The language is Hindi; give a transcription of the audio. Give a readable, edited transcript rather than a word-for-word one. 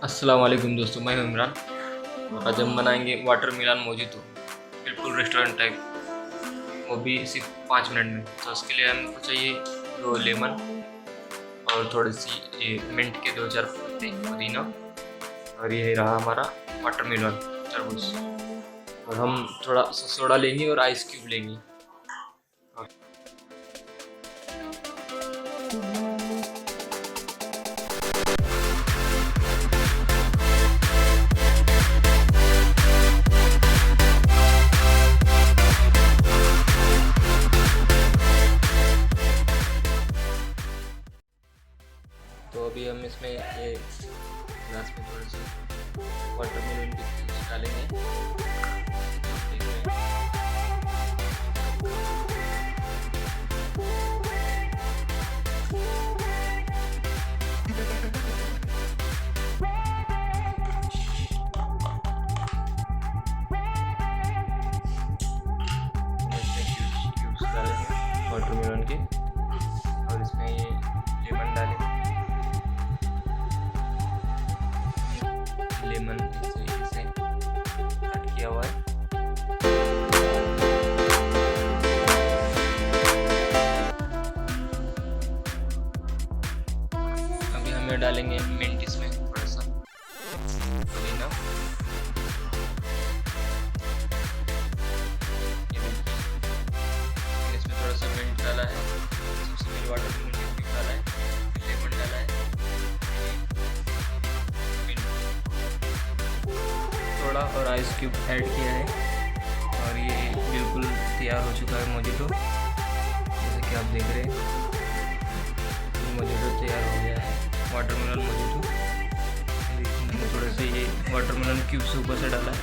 अस्सलाम वालेकुम दोस्तों, मैं हूं इमरान और आज हम बनाएंगे वाटरमेलन मोजितो, बिल्कुल रेस्टोरेंट टाइप, वो भी सिर्फ 5 मिनट में। तो उसके लिए हमको चाहिए 2 लेमन और थोड़ी सी ये मिंट के 2-4 पत्ते पुदीना, और ये रहा हमारा वाटरमेलन तरबूज। और हम थोड़ा सा सोडा लेंगे और आइस क्यूब लेंगे। तो अभी हम इसमें ये ग्लास में थोड़ी सी वाटरमेलन की जूस डालेंगे। क्यूब्स डालेंगे वाटरमेलन के, और इसमें ये लेमन डालेंगे। लेमन इस तरीके से कट किया हुआ है। अभी हमें डालेंगे मिंट इसमें थोड़ा सा पुदीना, इसमें थोड़ा सा मिंट डाला है, सबसे पहले वाटरमेलन क्यूब डाला है, लेमन डाला है, थोड़ा और आइस क्यूब ऐड किया है, और ये बिल्कुल तैयार हो चुका है मोजितो। जैसे कि आप देख रहे हैं, मोजितो तैयार हो गया है, वाटरमेलन मोजितो। मैंने थोड़े से ये वाटरमेलन क्यूब्स ऊपर से डाला है।